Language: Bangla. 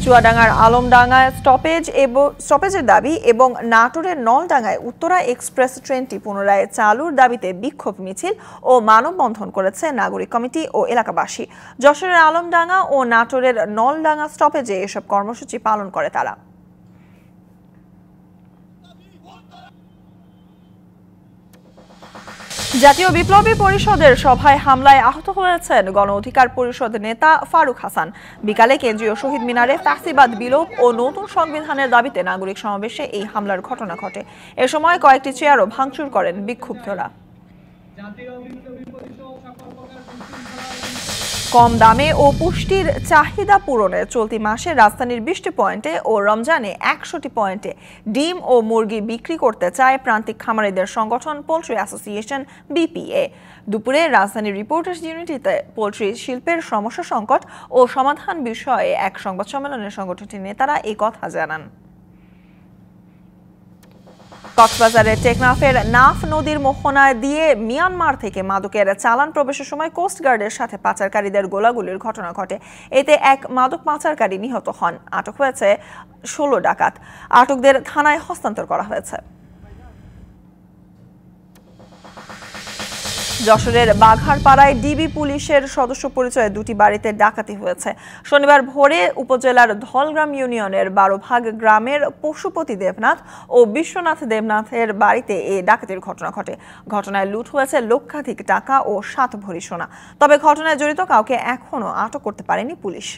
চুয়াডাঙ্গার আলমডাঙ্গায় স্টপেজের দাবি এবং নাটোরের নলডাঙ্গায় উত্তরা এক্সপ্রেস ট্রেনটি পুনরায় চালুর দাবিতে বিক্ষোভ মিছিল ও মানববন্ধন করেছে নাগরিক কমিটি ও এলাকাবাসী। যশোরের আলমডাঙ্গা ও নাটোরের নলডাঙ্গা স্টপেজে এসব কর্মসূচি পালন করে তারা। জাতীয় বিপ্লবী পরিষদের সভায় হামলায় আহত হয়েছেন গণ অধিকার পরিষদ নেতা ফারুক হাসান। বিকালে কেন্দ্রীয় শহীদ মিনারে ফ্যাসিবাদ বিলোপ ও নতুন সংবিধানের দাবিতে নাগরিক সমাবেশে এই হামলার ঘটনা ঘটে। এ সময় কয়েকটি চেয়ারও ভাঙচুর করেন বিক্ষুব্ধরা। কম দামে ও পুষ্টির চাহিদা পূরণে চলতি মাসে রাজধানীর 20টি পয়েন্টে ও রমজানে 100টি পয়েন্টে ডিম ও মুরগি বিক্রি করতে চায় প্রান্তিক খামারিদের সংগঠন পোল্ট্রি অ্যাসোসিয়েশন বিপিএ। দুপুরে রাজধানীর রিপোর্টার্স ইউনিটিতে পোল্ট্রি শিল্পের সমস্যা সংকট ও সমাধান বিষয়ে এক সংবাদ সম্মেলনে সংগঠনটির নেতারা এই কথা জানান। কক্সবাজারের টেকনাফের নাফ নদীর মোহনায় দিয়ে মিয়ানমার থেকে মাদকের চালান প্রবেশের সময় কোস্টগার্ডের সাথে পাচারকারীদের গোলাগুলির ঘটনা ঘটে। এতে এক মাদক পাচারকারী নিহত হন। আটক হয়েছে 16 ডাকাত। আটকদের থানায় হস্তান্তর করা হয়েছে। যশোরের বাঘারপাড়ায় ডিবি পুলিশের সদস্য পরিচয়ে দুটি বাড়িতে ডাকাতি হয়েছে। শনিবার ভোরে উপজেলার ধলগ্রাম ইউনিয়নের 12 ভাগ গ্রামের পশুপতি দেবনাথ ও বিশ্বনাথ দেবনাথের বাড়িতে এই ডাকাতির ঘটনা ঘটে। ঘটনায় লুট হয়েছে লক্ষাধিক টাকা ও 7 ভরি সোনা। তবে ঘটনায় জড়িত কাউকে এখনো আটক করতে পারেনি পুলিশ।